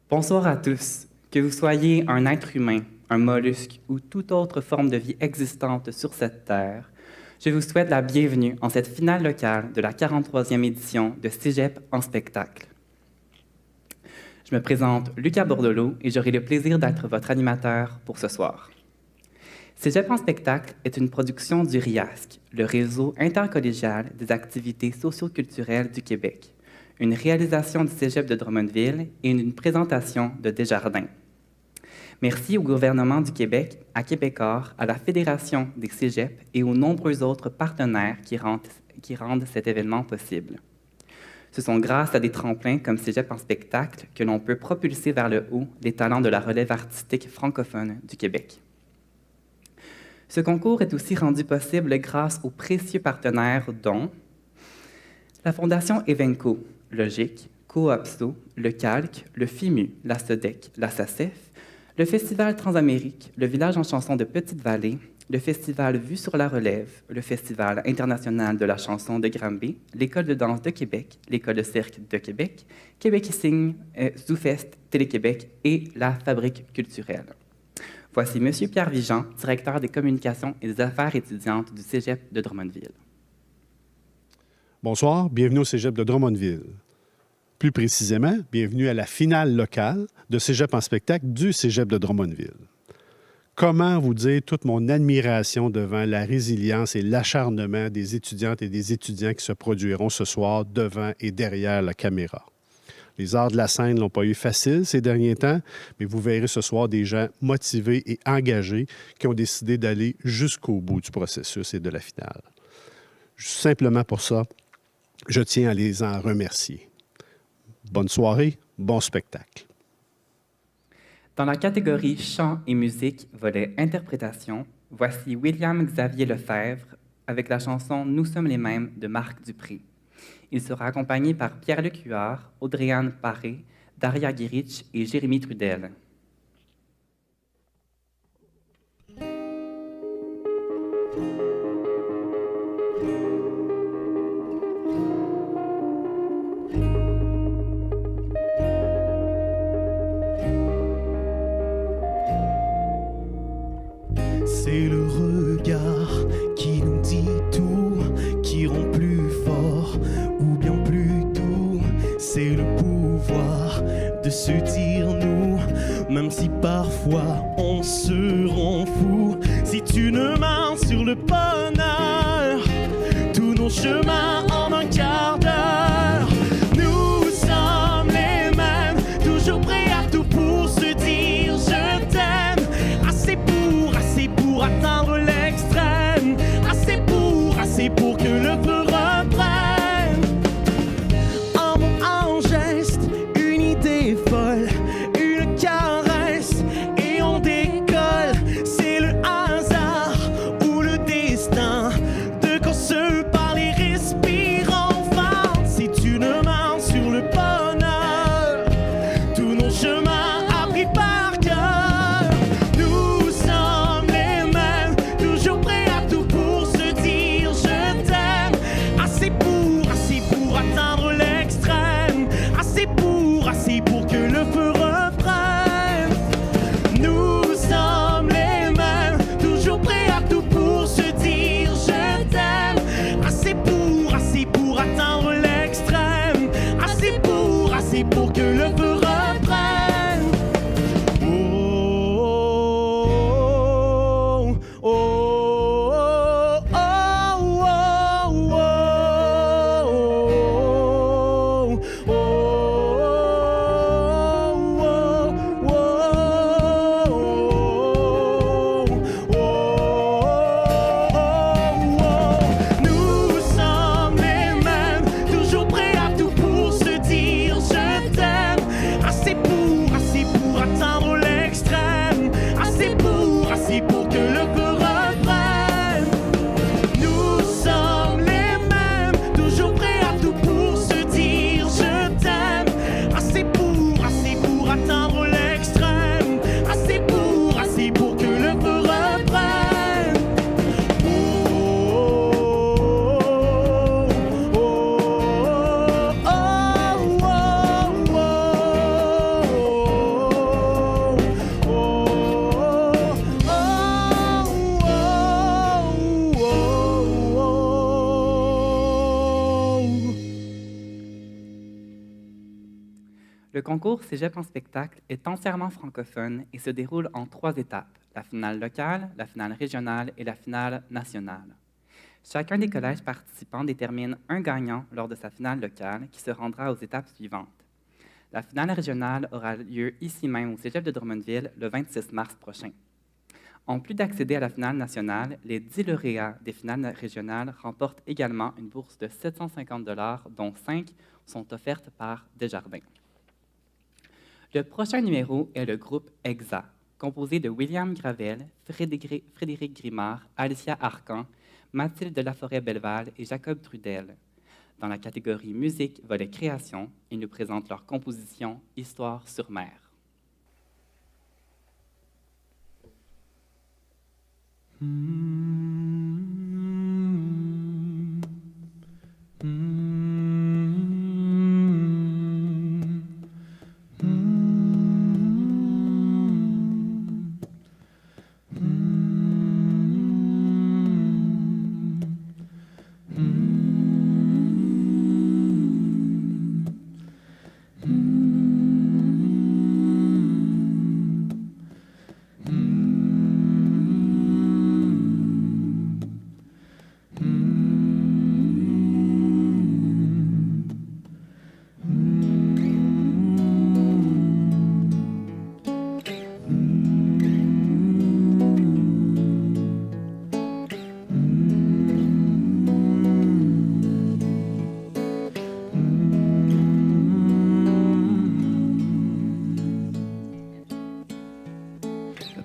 Bonsoir à tous. Que vous soyez un être humain, un mollusque ou toute autre forme de vie existante sur cette terre, je vous souhaite la bienvenue en cette finale locale de la 43e édition de Cégep en spectacle. Je me présente Lucas Bordelot et j'aurai le plaisir d'être votre animateur pour ce soir. Cégep en spectacle est une production du RIASC, le réseau intercollégial des activités socio-culturelles du Québec, une réalisation du Cégep de Drummondville et une présentation de Desjardins. Merci au gouvernement du Québec, à Québecor, à la Fédération des Cégeps et aux nombreux autres partenaires qui rendent cet événement possible. Ce sont grâce à des tremplins comme Cégep en spectacle que l'on peut propulser vers le haut les talents de la relève artistique francophone du Québec. Ce concours est aussi rendu possible grâce aux précieux partenaires dont la Fondation Evenco, Logique, Coopso, le Calque, le FIMU, la SODEC, la SACEF, le Festival Transamérique, le Village en chanson de Petite-Vallée, le Festival Vue sur la Relève, le Festival international de la chanson de Granby, l'École de danse de Québec, l'École de cirque de Québec, Québec Sing, ZooFest, Télé-Québec et la Fabrique culturelle. Voici M. Pierre Vigeant, directeur des communications et des affaires étudiantes du Cégep de Drummondville. Bonsoir, bienvenue au Cégep de Drummondville. Plus précisément, bienvenue à la finale locale de Cégep en spectacle du Cégep de Drummondville. Comment vous dire toute mon admiration devant la résilience et l'acharnement des étudiantes et des étudiants qui se produiront ce soir devant et derrière la caméra. Les arts de la scène n'ont pas eu facile ces derniers temps, mais vous verrez ce soir des gens motivés et engagés qui ont décidé d'aller jusqu'au bout du processus et de la finale. Simplement pour ça, je tiens à les en remercier. Bonne soirée, bon spectacle. Dans la catégorie chant et musique, volet interprétation, voici William Xavier Lefebvre avec la chanson Nous sommes les mêmes de Marc Dupré. Il sera accompagné par Pierre-Luc Huard, Audrey-Anne Paré, Daria Guirich et Jérémy Trudel. C'est le regard qui nous dit tout, qui rend plus fort ou bien plus doux. C'est le pouvoir de se dire nous, même si parfois on se rend fou. C'est une main sur le bonheur, tous nos chemins en un quart d'heure. Nous sommes les mêmes, toujours prêts à tout pour se dire je t'aime. Assez pour atteindre l'extrême, assez pour que le feu reprenne. Un mot, un geste, une idée folle, une caresse et on décolle. C'est le hasard ou le destin de qu'on se parle et respire enfin. C'est une main sur le bonheur, tous nos chemins appris par cœur. Nous sommes les mêmes, toujours prêts à tout pour se dire je t'aime. Assez pour atteindre l'extrême, assez pour que le feu reprenne. Nous sommes les mêmes, toujours prêts à tout pour se dire je t'aime. Assez pour atteindre l'extrême, assez pour que le feu reprenne. Oh, oh, oh, oh, oh, oh, oh, Le concours Cégep en spectacle est entièrement francophone et se déroule en 3 étapes, la finale locale, la finale régionale et la finale nationale. Chacun des collèges participants détermine un gagnant lors de sa finale locale qui se rendra aux étapes suivantes. La finale régionale aura lieu ici même au Cégep de Drummondville le 26 mars prochain. En plus d'accéder à la finale nationale, les 10 lauréats des finales régionales remportent également une bourse de 750 $, dont 5 sont offertes par Desjardins. Le prochain numéro est le groupe EXA, composé de William Gravel, Frédéric Grimard, Alicia Arcan, Mathilde Laforêt-Belleval et Jacob Trudel. Dans la catégorie musique, volet création, ils nous présentent leur composition Histoire sur mer.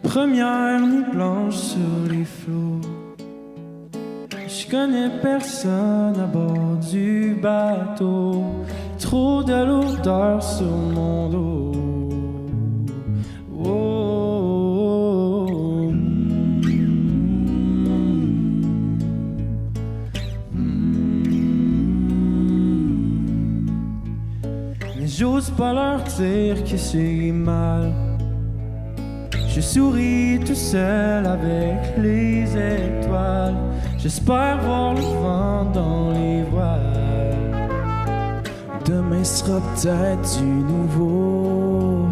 Première nuit blanche sur les flots. Je connais personne à bord du bateau. Trop de lourdeur sur mon dos. Oh. Mais j'ose pas leur dire que c'est mal. Je souris tout seul avec les étoiles. J'espère voir le vent dans les voiles. Demain sera peut-être du nouveau.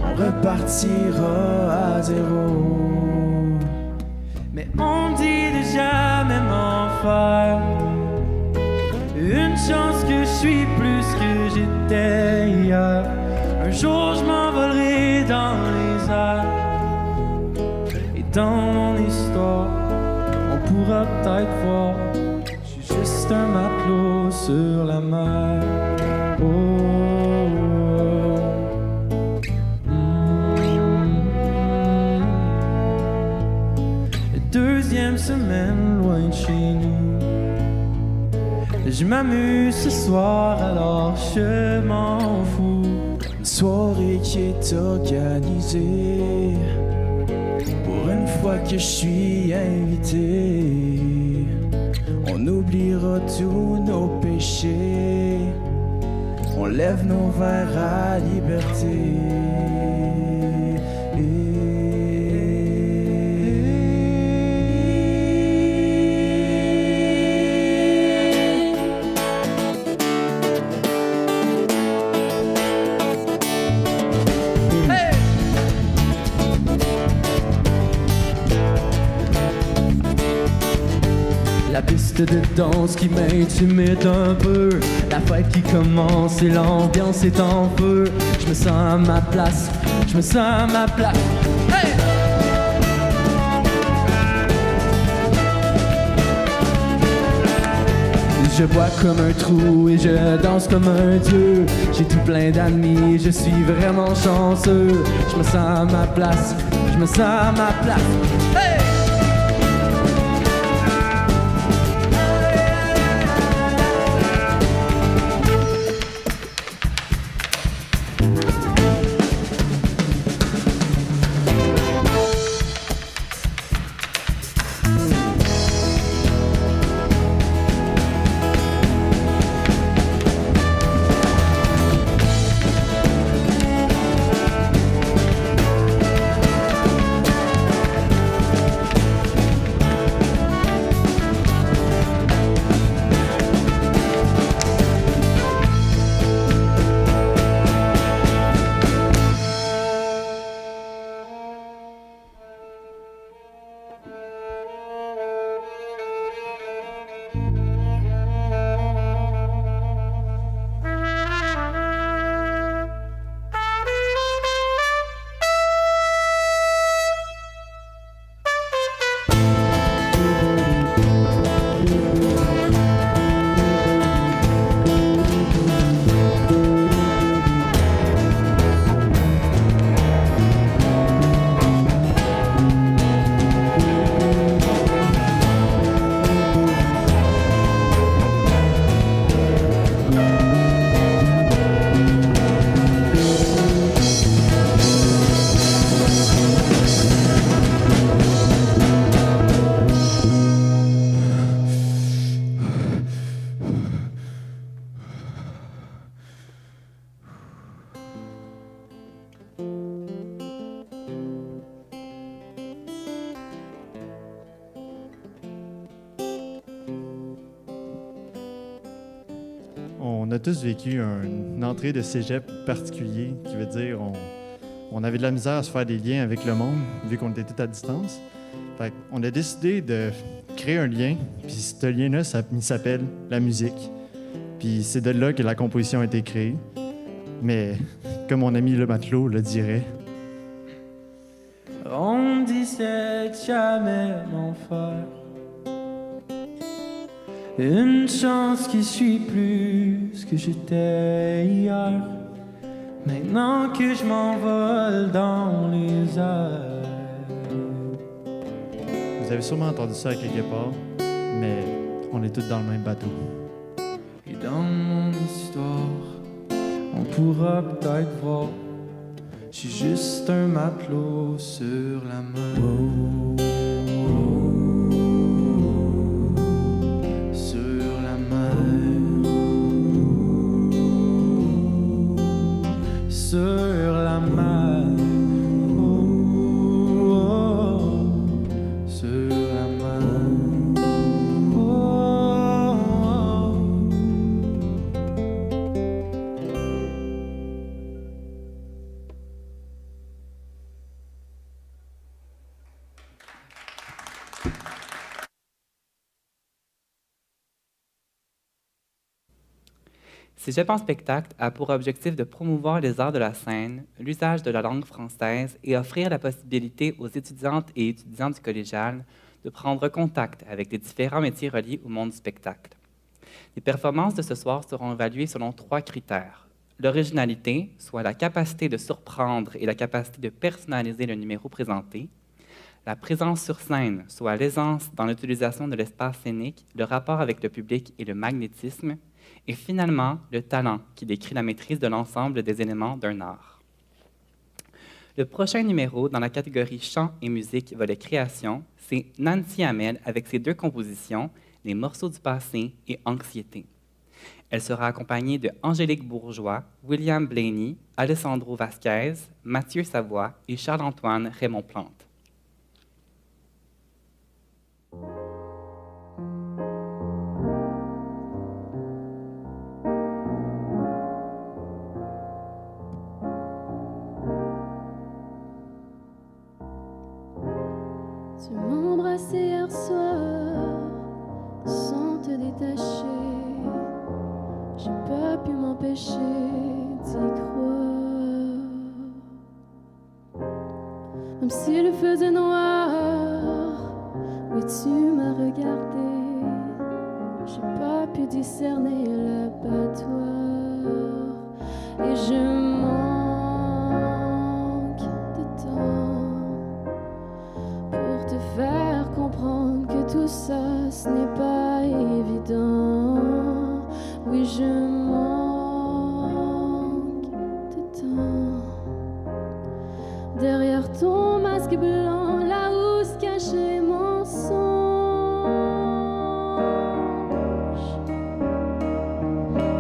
On repartira à zéro. Mais on me dit de jamais m'en faire. Une chance que je suis plus que j'étais hier. Un jour je m'envolerai dans les airs. Et dans mon histoire, on pourra peut-être voir. Je suis juste un matelot sur la mer. Oh, oh, oh. Deuxième semaine loin de chez nous. Je m'amuse ce soir alors je m'en fous. Une soirée qui est organisée. Pour une fois que je suis invité, on oubliera tous nos péchés. On lève nos verres à liberté. La piste de danse qui m'intimide un peu. La fête qui commence et l'ambiance est en feu. Je me sens à ma place, je me sens à ma place. Hey! Je bois comme un trou et je danse comme un dieu. J'ai tout plein d'amis, je suis vraiment chanceux. Je me sens à ma place, je me sens à ma place. Hey! on a tous vécu une entrée de cégep particulier, qui veut dire on avait de la misère à se faire des liens avec le monde, vu qu'on était tous à distance. Fait qu'on a décidé de créer un lien, puis ce lien-là, il s'appelle la musique. Puis c'est de là que la composition a été créée. Mais comme mon ami le matelot le dirait... On disait jamais m'en faire. Une chance qui suis plus ce que j'étais hier. Maintenant que je m'envole dans les airs. Vous avez sûrement entendu ça à quelque part, mais on est tous dans le même bateau. Et dans mon histoire, on pourra peut-être voir. Je suis juste un matelot sur la mer. Sur la mer. Sur la mer. Sur la mer. Cégep en spectacle a pour objectif de promouvoir les arts de la scène, l'usage de la langue française et offrir la possibilité aux étudiantes et étudiants du collégial de prendre contact avec les différents métiers reliés au monde du spectacle. Les performances de ce soir seront évaluées selon 3 critères. L'originalité, soit la capacité de surprendre et la capacité de personnaliser le numéro présenté. La présence sur scène, soit l'aisance dans l'utilisation de l'espace scénique, le rapport avec le public et le magnétisme. Et finalement, le talent, qui décrit la maîtrise de l'ensemble des éléments d'un art. Le prochain numéro dans la catégorie chant et musique volet création, c'est Nancy Hamel avec ses 2 compositions, Les morceaux du passé et Anxiété. Elle sera accompagnée de Angélique Bourgeois, William Blaney, Alessandro Vasquez, Mathieu Savoie et Charles-Antoine Raymond-Plante. Tu m'embrassais hier soir sans te détacher. J'ai pas pu m'empêcher d'y croire. Même s'il faisait noir, oui tu m'as regardé. J'ai pas pu discerner l'abattoir. Et je manque de temps pour te faire comprendre que tout ça, ce n'est pas évident. Oui, je manque de temps. Derrière ton masque blanc, là où se cache les mensonges,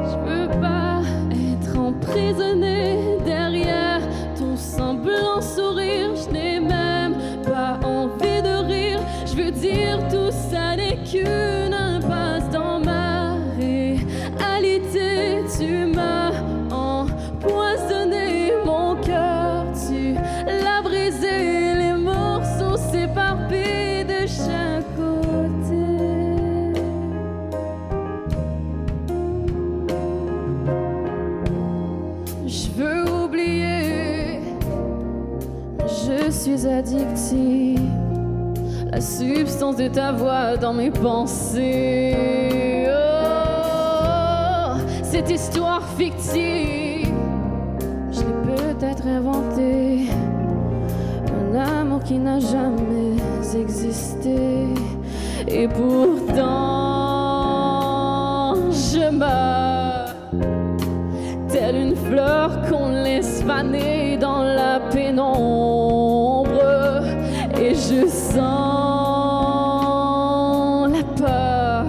je veux pas être emprisonnée derrière ton semblant sourire. Je n'ai même pas envie de rire. Je veux dire, tout ça n'est qu'une impasse dans ma réalité. Tu m'as empoisonné mon cœur, tu l'as brisé, les morceaux s'éparpillent de chaque côté. Je veux oublier, je suis addictive. La substance de ta voix dans mes pensées. Oh, cette histoire fictive, je l'ai peut-être inventée. Un amour qui n'a jamais existé. Et pourtant, je meurs telle une fleur qu'on laisse faner dans la pénombre. Et je sens la peur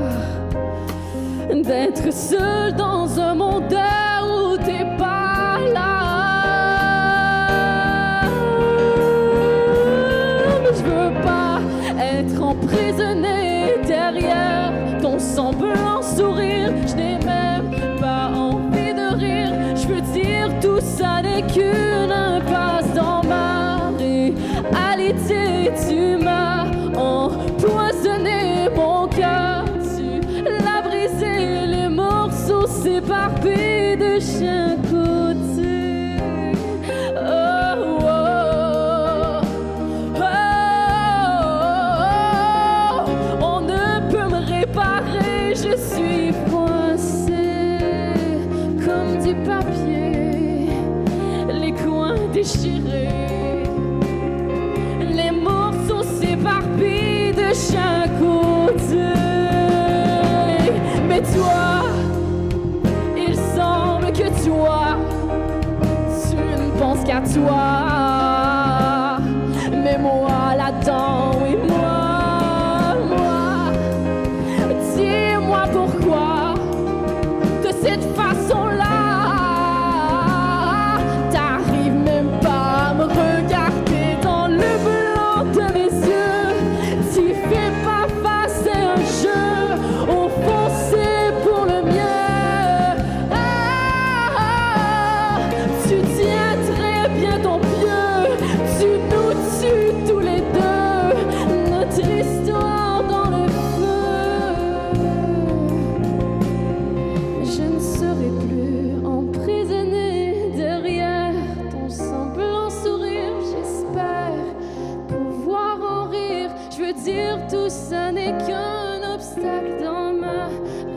d'être seule dans un monde où t'es pas là. Mais je veux pas être emprisonnée derrière ton semblant sourire. Je n'ai même pas envie réalité, tu m'as empoisonné mon cœur. Tu l'as brisé, les morceaux s'éparpillent de chaque côté. Oh, oh, oh, oh. On ne peut me réparer, je suis froissée comme du papier, les coins déchirés, les morceaux s'éparpillent de chaque côté. Mais toi, il semble que toi, tu ne penses qu'à toi. Mais moi là-dedans, oui, moi, dis-moi pourquoi, de cette façon-là, t'arrives même pas à me regarder dans le blanc de mes yeux. Tu fais pas face à un jeu, au fond c'est pour le mieux. Tu tiens très bien ton pieu, tu nous tues tous les deux, notre histoire dans le feu. Je ne serai plus emprisonnée derrière ton semblant sourire. J'espère pouvoir en rire. Je veux dire, tout ça n'est qu'un obstacle dans ma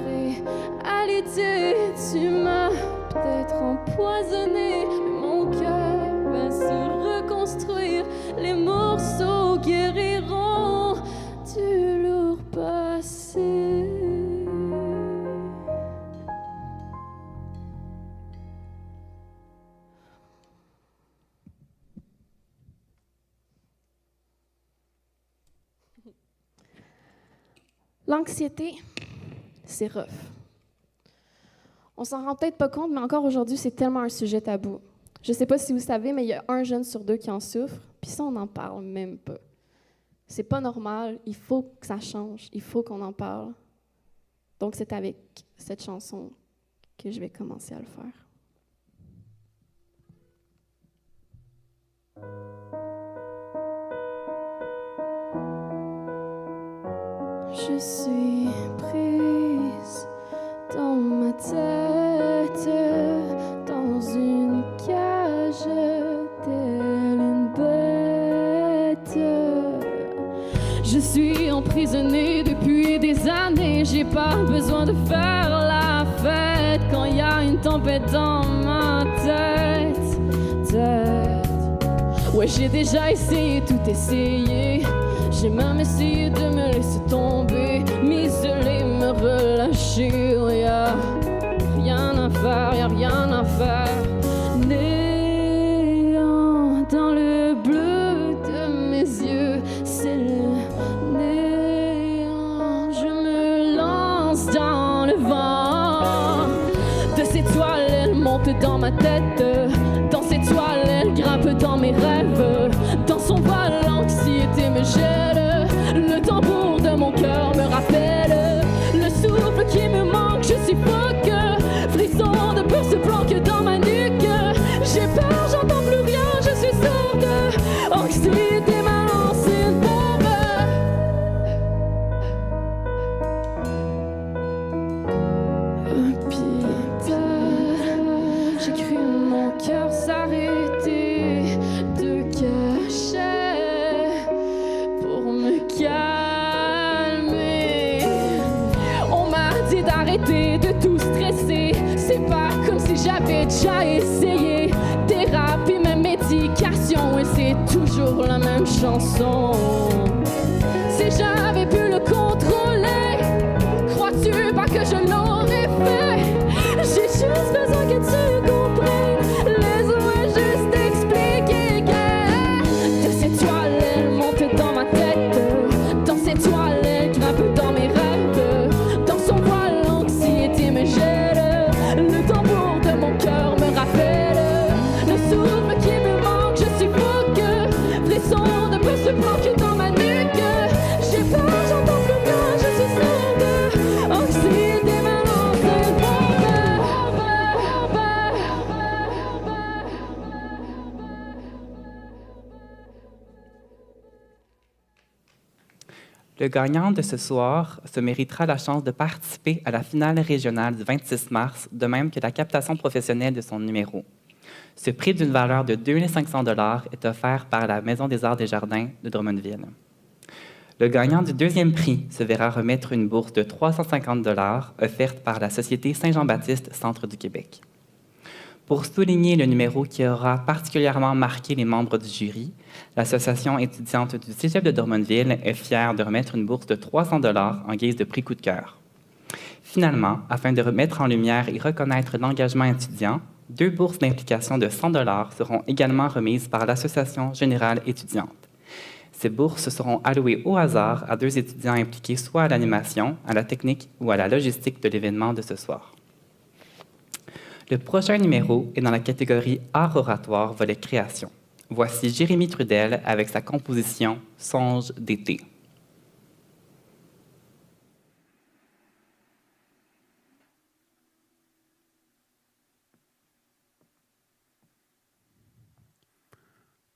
réalité. Tu m'as peut-être empoisonné, mais mon cœur va se reconstruire. Les morceaux guériront du lourd passé. L'anxiété, c'est rough. On s'en rend peut-être pas compte, mais encore aujourd'hui, c'est tellement un sujet tabou. Je sais pas si vous savez, mais il y a 1 jeune sur 2 qui en souffre, puis ça, on n'en parle même pas. C'est pas normal, il faut que ça change, il faut qu'on en parle. Donc, c'est avec cette chanson que je vais commencer à le faire. Je suis prise dans ma tête, dans une cage, telle une bête. Je suis emprisonnée depuis des années, j'ai pas besoin de faire la fête quand il y a une tempête dans ma tête. Ouais, j'ai déjà essayé, tout essayé. J'ai même essayé de me laisser tomber, m'isoler, me relâcher. Y'a rien à faire, y'a rien à faire. Néant dans le bleu de mes yeux, c'est le néant. Je me lance dans le vent. De ces toiles, elles montent dans ma tête. Dans ces toiles, elles grimpent dans mes rêves. Dans son voile, l'anxiété me gèle. Le tambour de mon cœur me rappelle le souffle qui me manque, je suffoque. Frisson de peur se planque dans ma nuque. J'ai peur, j'entends plus rien, je suis sourde. Anxiété m'a lancé une bombe. Hôpital, j'ai cru mon cœur s'arrêter de cachet pour me calmer. On m'a dit d'arrêter de tout stresser. C'est pas comme si j'avais déjà essayé thérapie, même médication, et c'est toujours la même chanson. Si j'avais pu le contrôler, crois-tu pas que je l'aurais fait? J'ai juste besoin que tu comprennes. Laisse-moi juste t'expliquer que de ces toiles, elles montent dans ma tête. Dans ces toiles, elles grimpent dans mes rêves. Dans son voile, l'anxiété me gèle. Le tambour de mon cœur me rappelle le souffle qui me manque, je suffoque. Frisson de peur se planque dans ma nuque. J'ai peur, j'en Le gagnant de ce soir se méritera la chance de participer à la finale régionale du 26 mars, de même que la captation professionnelle de son numéro. Ce prix d'une valeur de 2 500 $ est offert par la Maison des Arts des Jardins de Drummondville. Le gagnant du deuxième prix se verra remettre une bourse de 350 $ offerte par la Société Saint-Jean-Baptiste Centre du Québec. Pour souligner le numéro qui aura particulièrement marqué les membres du jury, l'Association étudiante du Cégep de Drummondville est fière de remettre une bourse de 300 $ en guise de prix coup de cœur. Finalement, afin de remettre en lumière et reconnaître l'engagement étudiant, 2 bourses d'implication de 100 $ seront également remises par l'Association générale étudiante. Ces bourses seront allouées au hasard à 2 étudiants impliqués soit à l'animation, à la technique ou à la logistique de l'événement de ce soir. Le prochain numéro est dans la catégorie Art oratoire, volet création. Voici Jérémy Trudel avec sa composition « Songe d'été ».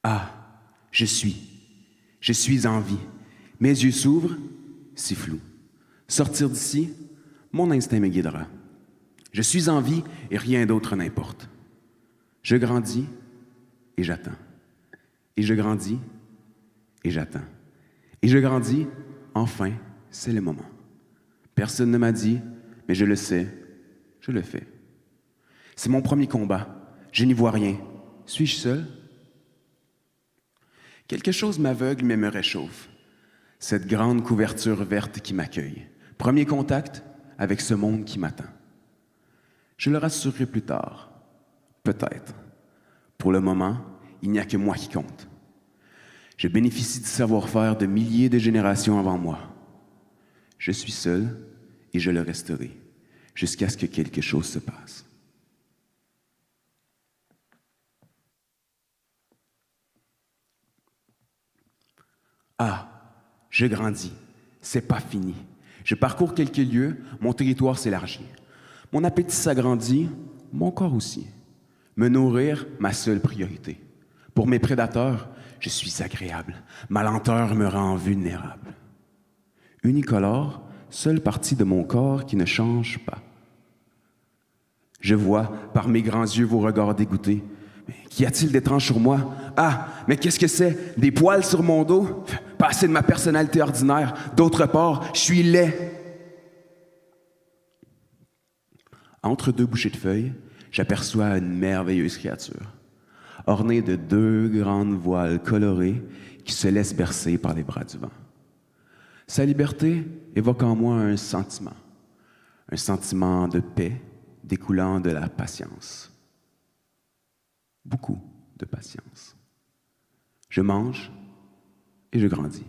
Ah, je suis en vie. Mes yeux s'ouvrent, c'est flou. Sortir d'ici, mon instinct me guidera. Je suis en vie et rien d'autre n'importe. Je grandis et j'attends. Et je grandis et j'attends. Et je grandis, enfin, c'est le moment. Personne ne m'a dit, mais je le sais, je le fais. C'est mon premier combat. Je n'y vois rien. Suis-je seul? Quelque chose m'aveugle mais me réchauffe. Cette grande couverture verte qui m'accueille. Premier contact avec ce monde qui m'attend. Je le rassurerai plus tard. Peut-être. Pour le moment, il n'y a que moi qui compte. Je bénéficie du savoir-faire de milliers de générations avant moi. Je suis seul et je le resterai jusqu'à ce que quelque chose se passe. Ah, je grandis. C'est pas fini. Je parcours quelques lieux, mon territoire s'élargit. Mon appétit s'agrandit, mon corps aussi. Me nourrir, ma seule priorité. Pour mes prédateurs, je suis agréable. Ma lenteur me rend vulnérable. Unicolore, seule partie de mon corps qui ne change pas. Je vois, par mes grands yeux, vos regards dégoûtés. Qu'y a-t-il d'étrange sur moi? Ah, mais qu'est-ce que c'est? Des poils sur mon dos? Pas assez de ma personnalité ordinaire. D'autre part, je suis laid. Entre 2 bouchées de feuilles, j'aperçois une merveilleuse créature, ornée de 2 grandes voiles colorées qui se laissent bercer par les bras du vent. Sa liberté évoque en moi un sentiment de paix découlant de la patience. Beaucoup de patience. Je mange et je grandis.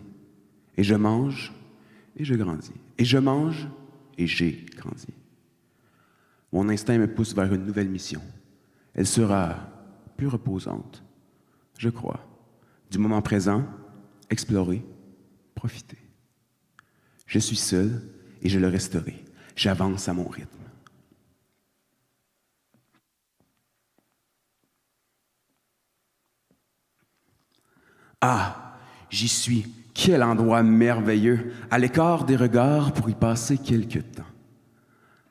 Et je mange et je grandis. Et je mange et j'ai grandi. Mon instinct me pousse vers une nouvelle mission. Elle sera plus reposante, je crois. Du moment présent, explorer, profiter. Je suis seul et je le resterai. J'avance à mon rythme. Ah, j'y suis. Quel endroit merveilleux, à l'écart des regards pour y passer quelque temps.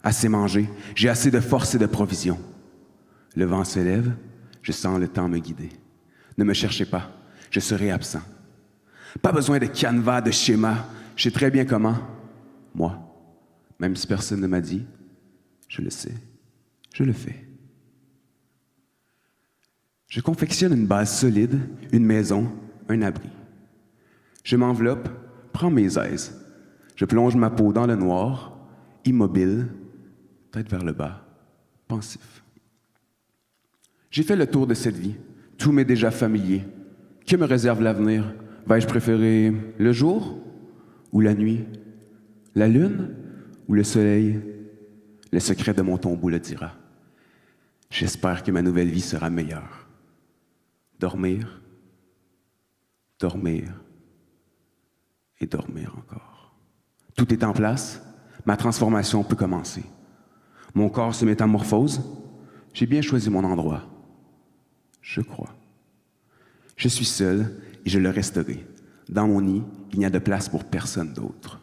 Assez mangé, j'ai assez de force et de provisions. Le vent se lève, je sens le temps me guider. Ne me cherchez pas, je serai absent. Pas besoin de canevas, de schéma, je sais très bien comment. Moi, même si personne ne m'a dit, je le sais, je le fais. Je confectionne une base solide, une maison, un abri. Je m'enveloppe, prends mes aises. Je plonge ma peau dans le noir, immobile, tête vers le bas, pensif. J'ai fait le tour de cette vie. Tout m'est déjà familier. Que me réserve l'avenir? Vais-je préférer le jour ou la nuit? La lune ou le soleil? Le secret de mon tombeau le dira. J'espère que ma nouvelle vie sera meilleure. Dormir, dormir et dormir encore. Tout est en place, ma transformation peut commencer. Mon corps se métamorphose, j'ai bien choisi mon endroit. Je crois. Je suis seul et je le resterai. Dans mon nid, il n'y a de place pour personne d'autre.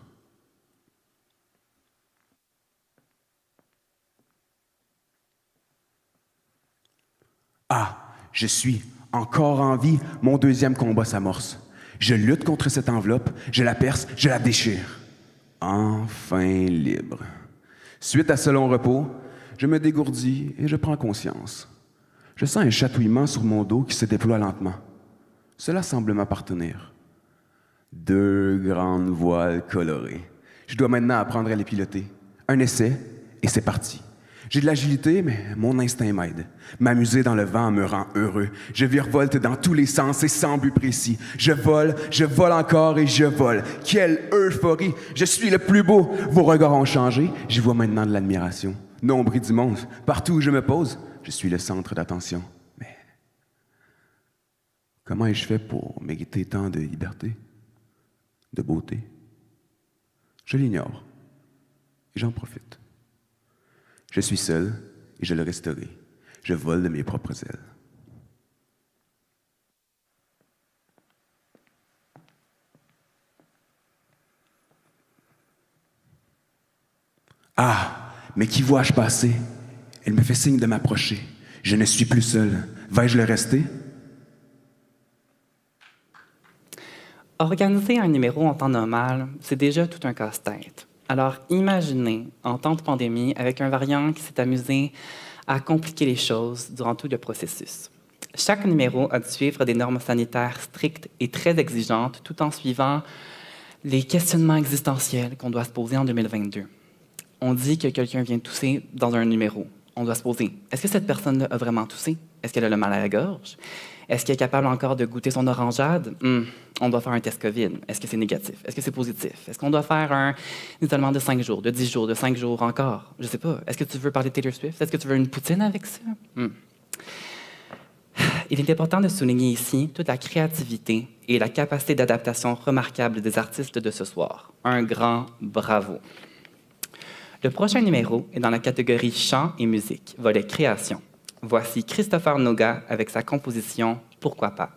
Ah, je suis encore en vie, mon deuxième combat s'amorce. Je lutte contre cette enveloppe, je la perce, je la déchire. Enfin libre. Suite à ce long repos, je me dégourdis et je prends conscience. Je sens un chatouillement sur mon dos qui se déploie lentement. Cela semble m'appartenir. 2 grandes voiles colorées. Je dois maintenant apprendre à les piloter. Un essai, et c'est parti. J'ai de l'agilité, mais mon instinct m'aide. M'amuser dans le vent me rend heureux. Je virevolte dans tous les sens et sans but précis. Je vole encore et je vole. Quelle euphorie! Je suis le plus beau. Vos regards ont changé. J'y vois maintenant de l'admiration. Nombril du monde. Partout où je me pose, je suis le centre d'attention. Mais comment ai-je fait pour mériter tant de liberté, de beauté? Je l'ignore et j'en profite. Je suis seul et je le resterai. Je vole de mes propres ailes. Ah, mais qui vois-je passer? Elle me fait signe de m'approcher. Je ne suis plus seul. Vais-je le rester? Organiser un numéro en temps normal, c'est déjà tout un casse-tête. Alors, imaginez, en temps de pandémie, avec un variant qui s'est amusé à compliquer les choses durant tout le processus. Chaque numéro a dû suivre des normes sanitaires strictes et très exigeantes, tout en suivant les questionnements existentiels qu'on doit se poser en 2022. On dit que quelqu'un vient tousser dans un numéro. On doit se poser, est-ce que cette personne-là a vraiment toussé? Est-ce qu'elle a le mal à la gorge? Est-ce qu'elle est capable encore de goûter son orangeade? On doit faire un test COVID. Est-ce que c'est négatif? Est-ce que c'est positif? Est-ce qu'on doit faire un isolement de 5 jours, de 10 jours, de 5 jours encore? Je ne sais pas. Est-ce que tu veux parler de Taylor Swift? Est-ce que tu veux une poutine avec ça? Il est important de souligner ici toute la créativité et la capacité d'adaptation remarquable des artistes de ce soir. Un grand bravo. Le prochain numéro est dans la catégorie chant et musique, volet création. Voici Christopher Noga avec sa composition « Pourquoi pas ».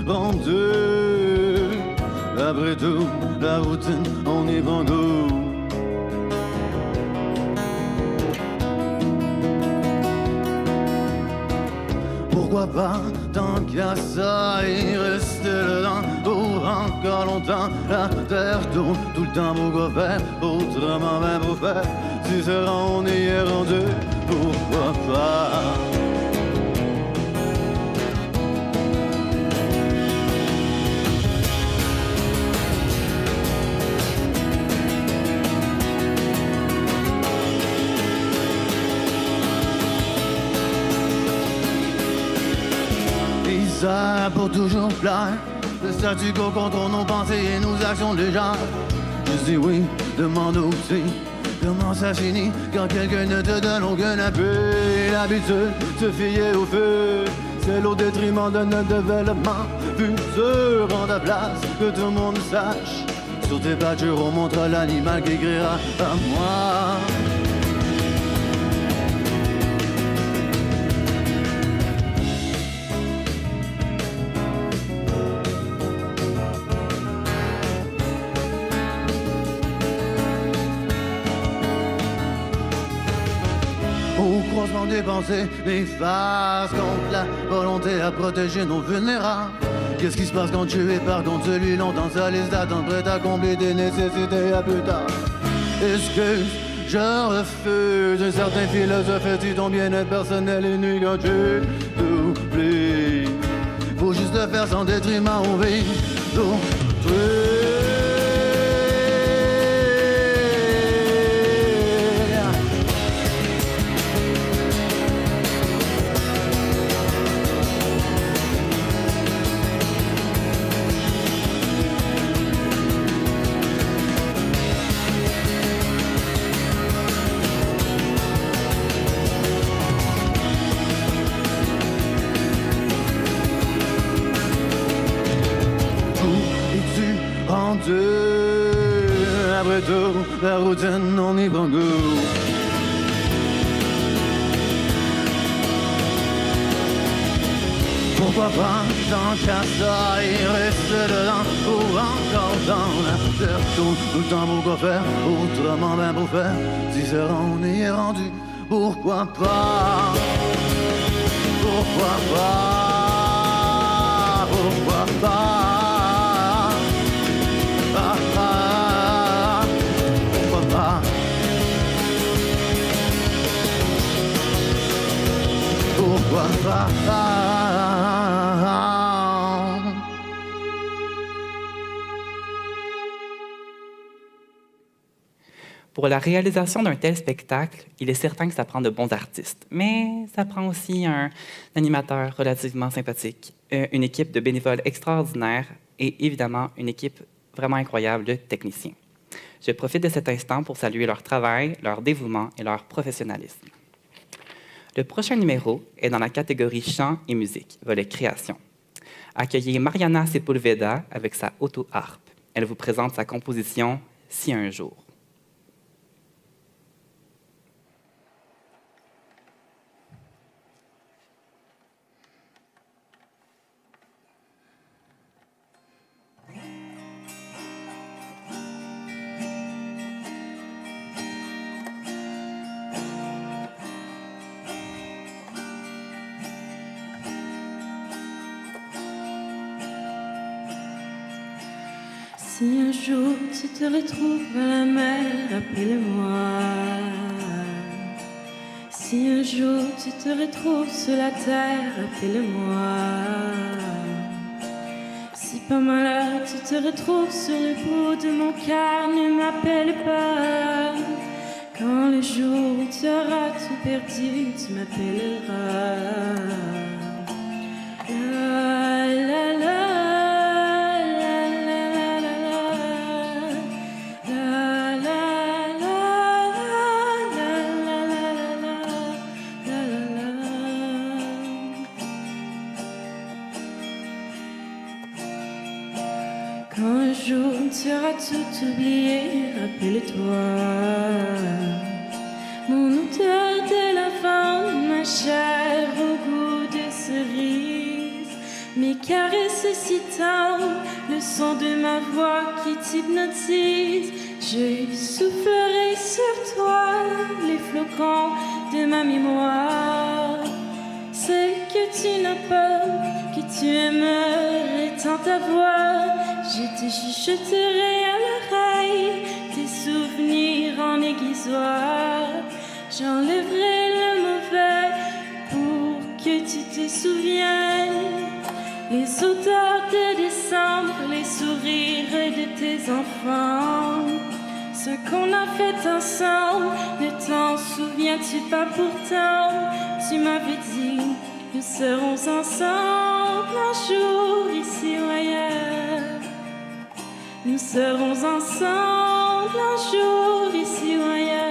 Vendu. Après tout, la routine, on y prend goût. Pourquoi pas, tant qu'à ça, y rester dedans pour encore longtemps. La terre tourne tout le temps, pourquoi faire autrement, même pour faire. Si c'est on y est rendu, pourquoi pas. Pour toujours plaire, le statu quo contrôle nos pensées et nos actions déjà. Je dis oui, demande aussi comment ça finit quand quelqu'un ne te donne aucun appui. L'habitude se fier au feu, c'est au détriment de notre développement futur. En ta place, que tout le monde sache, sur tes pâtures on montre l'animal qui criera à moi. Croisement des pensées, les phases contre la volonté à protéger nos vulnérables. Qu'est-ce qui se passe quand tu es par contre celui longtemps sa liste d'attente prête à combler tes nécessités à plus tard? Excuse, je refuse un certain philosophe et ton bien-être personnel et nuit quand tu t'oublies. Faut juste le faire sans détriment au vide d'autrui. deux. Après tout, la routine, on y prend goût. Pourquoi pas, tant qu'à ça, il reste dedans, ou encore dans la terre, tout le temps, pourquoi faire, autrement, ben pour faire, différent, on y est rendu, pourquoi pas, pourquoi pas, pourquoi pas, ah, ah, pourquoi pas. Pourquoi pas? Pour la réalisation d'un tel spectacle, il est certain que ça prend de bons artistes, mais ça prend aussi un animateur relativement sympathique, une équipe de bénévoles extraordinaires et évidemment une équipe vraiment incroyable de techniciens. Je profite de cet instant pour saluer leur travail, leur dévouement et leur professionnalisme. Le prochain numéro est dans la catégorie chant et musique, volet création. Accueillez Mariana Sepulveda avec sa auto-harpe. Elle vous présente sa composition « Si un jour ». Si un jour tu te retrouves à la mer, appelle-moi. Si un jour tu te retrouves sur la terre, appelle-moi. Si par malheur tu te retrouves sur le bout de mon cœur, ne m'appelle pas. Quand le jour où tu auras tout perdu, tu m'appelleras. La, la, la. Quand un jour tu auras tout oublié, rappelle-toi mon odeur de lavande, ma chair au goût de cerise, mes caresses si tendres, le son de ma voix qui t'hypnotise. Je soufflerai sur toi les flocons de ma mémoire, celle que tu n'as pas, que tu aimerais tant avoir. Je te chuchoterai à l'oreille tes souvenirs en aiguisoir. J'enlèverai le mauvais pour que tu te souviennes. Les odeurs de décembre, les sourires de tes enfants, ce qu'on a fait ensemble, ne t'en souviens-tu pas pourtant? Tu m'avais dit, nous serons ensemble un jour ici ou ailleurs. Nous serons ensemble un jour ici ou ailleurs.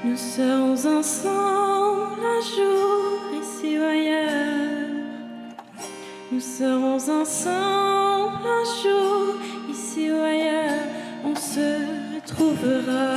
Nous serons ensemble un jour ici ou ailleurs. Nous serons ensemble un jour ici ou ailleurs. On se retrouvera.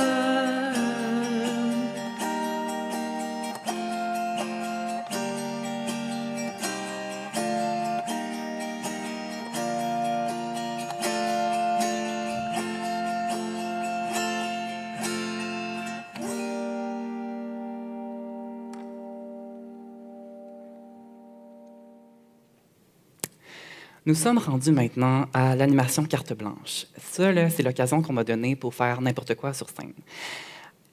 Nous sommes rendus maintenant à l'animation carte blanche. Ça, là, c'est l'occasion qu'on m'a donnée pour faire n'importe quoi sur scène.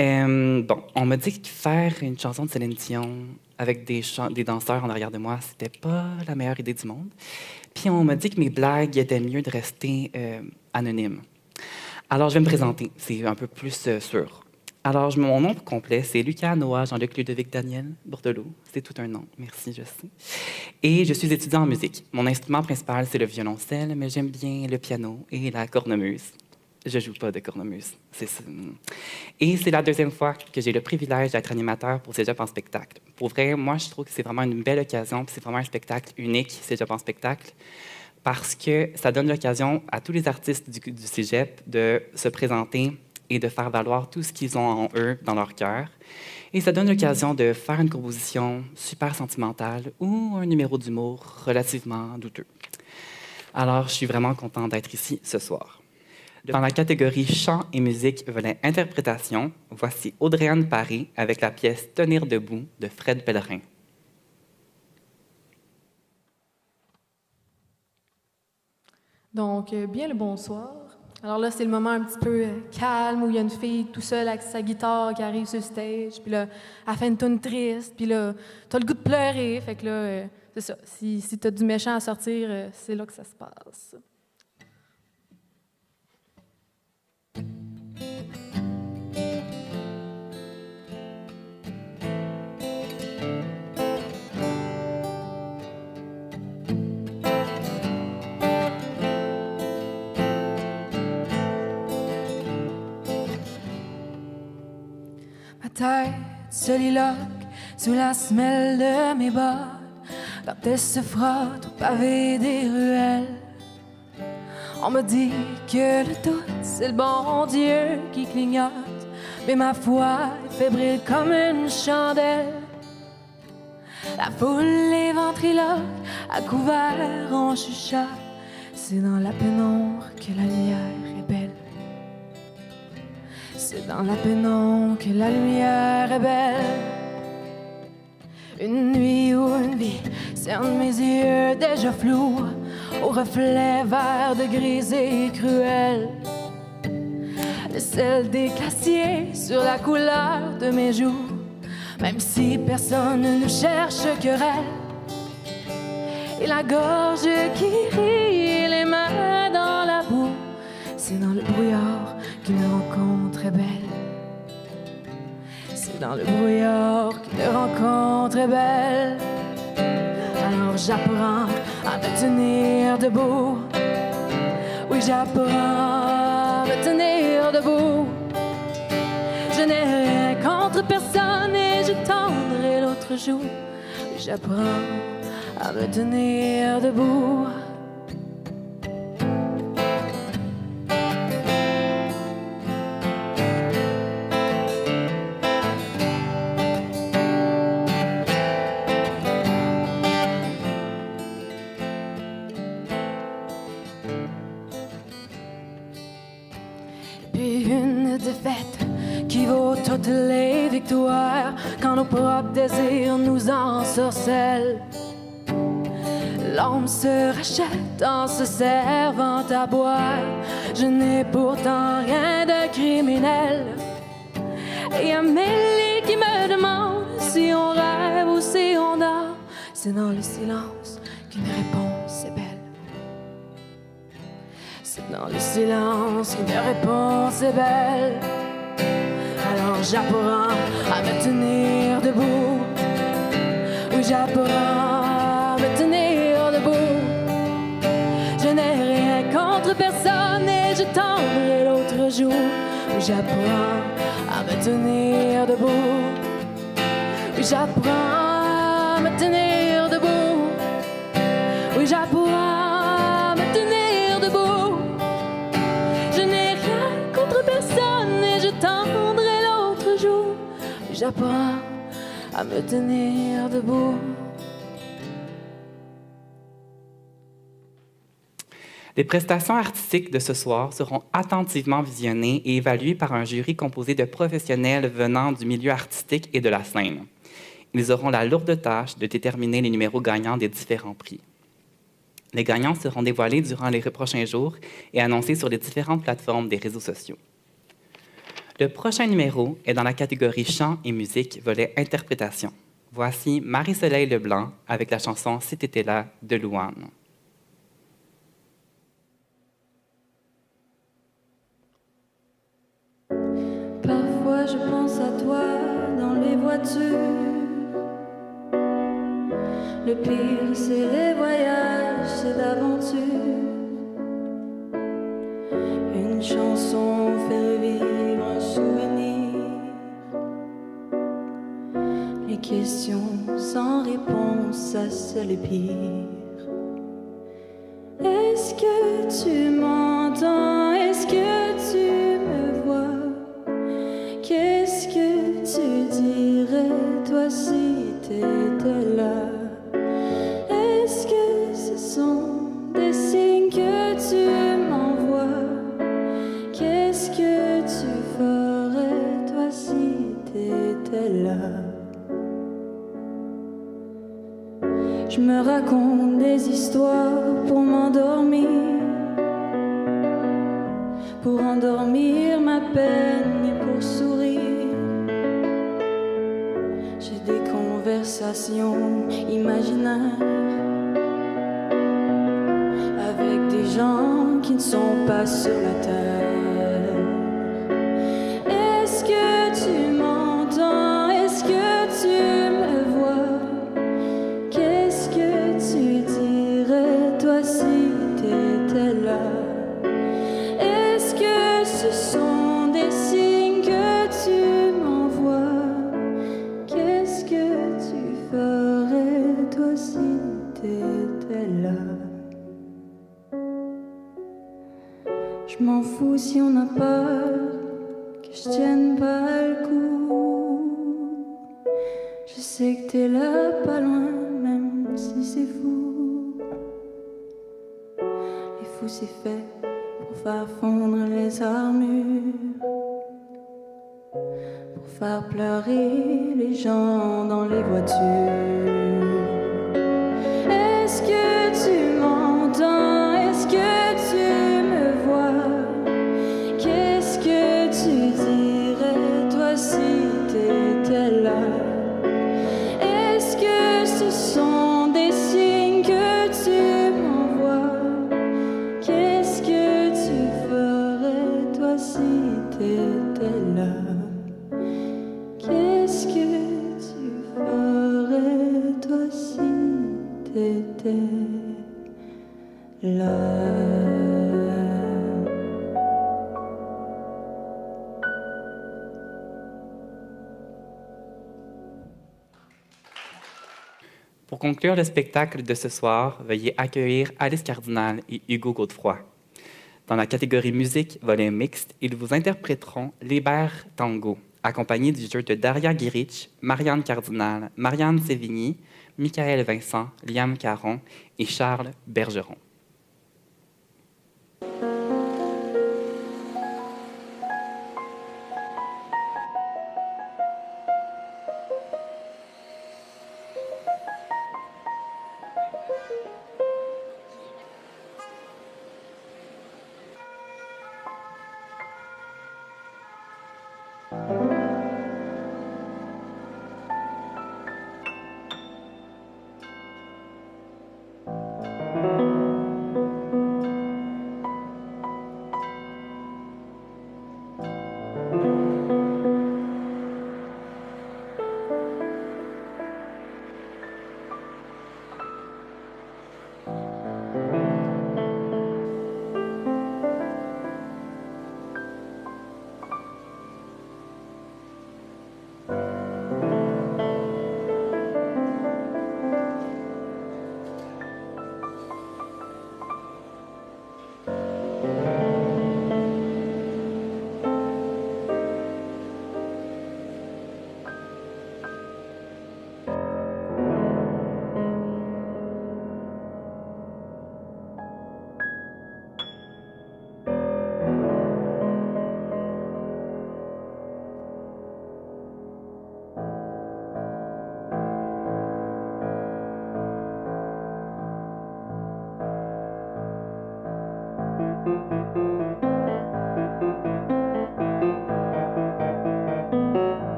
On m'a dit que faire une chanson de Céline Dion avec des danseurs en arrière de moi, c'était pas la meilleure idée du monde. Puis on m'a dit que mes blagues étaient mieux de rester anonymes. Alors, je vais me présenter, c'est un peu plus sûr. Alors, mon nom complet, c'est Lucas Noah Jean-Luc Ludovic Daniel Bordelot. C'est tout un nom, merci, je sais. Et je suis étudiant en musique. Mon instrument principal, c'est le violoncelle, mais j'aime bien le piano et la cornemuse. Je joue pas de cornemuse. Et c'est la deuxième fois que j'ai le privilège d'être animateur pour Cégep en spectacle. Pour vrai, moi, je trouve que c'est vraiment une belle occasion, puis c'est vraiment un spectacle unique, Cégep en spectacle, parce que ça donne l'occasion à tous les artistes du Cégep de se présenter et de faire valoir tout ce qu'ils ont en eux, dans leur cœur. Et ça donne l'occasion de faire une composition super sentimentale ou un numéro d'humour relativement douteux. Alors, je suis vraiment content d'être ici ce soir. Dans la catégorie chant et musique volet interprétation, voici Audrey-Anne Paré avec la pièce Tenir debout de Fred Pellerin. Donc, bien le bonsoir. Alors là, c'est le moment un petit peu calme où il y a une fille tout seule avec sa guitare qui arrive sur le stage, puis là, elle fait une tune triste, puis là, t'as le goût de pleurer. Fait que là, c'est ça. Si t'as du méchant à sortir, c'est là que ça se passe. Ma tête se liloque sous la semelle de mes bottes quand elle se frotte au pavé des ruelles. On me dit que le doute, c'est le bon Dieu qui clignote, mais ma foi est fébrile comme une chandelle. La foule, les ventriloques, à couvert en chuchote, c'est dans la pénombre que la lumière est belle. C'est dans la pénombre que la lumière est belle. Une nuit ou une vie cerne mes yeux déjà flous au reflet vert de gris et cruel. Le sel des glaciers sur la couleur de mes joues, même si personne ne cherche querelle. Et la gorge qui rit, les mains dans la boue, c'est dans le brouillard qu'une rencontre est belle. C'est dans le brouillard qu'une rencontre est belle. Alors j'apprends à me tenir debout. Oui, j'apprends à me tenir debout. Je n'ai rien contre personne et je tendrai l'autre joue. Oui, j'apprends à me tenir debout. Puis une défaite qui vaut toutes les victoires quand nos propres désirs nous ensorcellent. L'homme se rachète en se servant à boire. Je n'ai pourtant rien de criminel. Et y a Mélie qui me demande si on rêve ou si on dort. C'est dans le silence qu'une réponse est belle. C'est dans le silence qu'une réponse est belle. Alors j'apprends à me tenir debout. Oui, j'apprends à me tenir debout. Je n'ai rien contre personne et je tendrai l'autre jour. Oui, j'apprends à me tenir debout. Oui, j'apprends à me tenir debout. Oui, j'apprends à me tenir debout. Je n'ai rien contre personne et je tendrai l'autre jour. Oui, j'apprends à me tenir debout. Les prestations artistiques de ce soir seront attentivement visionnées et évaluées par un jury composé de professionnels venant du milieu artistique et de la scène. Ils auront la lourde tâche de déterminer les numéros gagnants des différents prix. Les gagnants seront dévoilés durant les prochains jours et annoncés sur les différentes plateformes des réseaux sociaux. Le prochain numéro est dans la catégorie chant et musique, volet interprétation. Voici Marie-Soleil Leblanc avec la chanson « Si t'étais là » de Louane. Parfois fois je pense à toi dans les voitures. Le pire c'est les voyages, c'est d'aventure. Une chanson fait revivre un souvenir. Les questions sans réponse, ça c'est le pire. Est-ce que tu m'entends? Est-ce que tu me vois? Qu'est-ce que tu dirais toi si t'étais là? Est-ce que ce sont des signes que tu m'envoies? Qu'est-ce que tu ferais toi si t'étais là? Je me raconte des histoires pour m'endormir, pour endormir ma peine et pour sourire. J'ai des conversations imaginaires avec des gens qui ne sont pas sur la terre. Est-ce que tu m'entends? Est-ce que tu me vois? Qu'est-ce que tu dirais toi si t'étais là? Est-ce que ce sont des signes que tu m'envoies? Qu'est-ce que tu ferais toi si t'étais là? Je m'en fous si on a peur que je tienne pas le coup. Je sais que t'es là pas loin, même si c'est fou. Les fous c'est fait pour faire fondre les armures, pour faire pleurer les gens dans les voitures. Est-ce que tu m'entends? Est-ce que tu me vois? Qu'est-ce que tu dirais toi si t'étais là? Est-ce que ce sont des signes que tu m'envoies? Qu'est-ce que tu ferais toi si t'étais là? Qu'est-ce que tu ferais toi si t'étais là? Pour conclure le spectacle de ce soir, veuillez accueillir Alice Cardinal et Hugo Godefroy. Dans la catégorie musique volet mixte, ils vous interpréteront l'Hébert Tango, accompagné du jeu de Daria Guirich, Marianne Cardinal, Marianne Sévigny, Michael Vincent, Liam Caron et Charles Bergeron.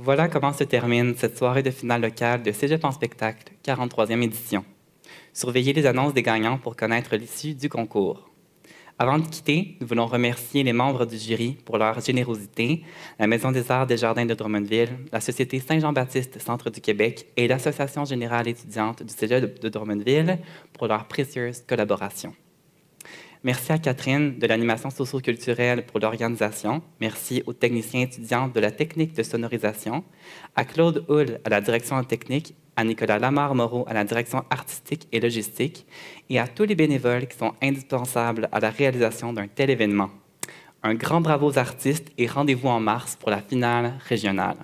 Voilà comment se termine cette soirée de finale locale de Cégep en spectacle, 43e édition. Surveillez les annonces des gagnants pour connaître l'issue du concours. Avant de quitter, nous voulons remercier les membres du jury pour leur générosité, la Maison des Arts des Jardins de Drummondville, la Société Saint-Jean-Baptiste Centre du Québec et l'Association générale étudiante du Cégep de Drummondville pour leur précieuse collaboration. Merci à Catherine de l'animation socio-culturelle pour l'organisation. Merci aux techniciens étudiants de la technique de sonorisation, à Claude Hull à la direction technique, à Nicolas Lamar-Moreau à la direction artistique et logistique, et à tous les bénévoles qui sont indispensables à la réalisation d'un tel événement. Un grand bravo aux artistes et rendez-vous en mars pour la finale régionale.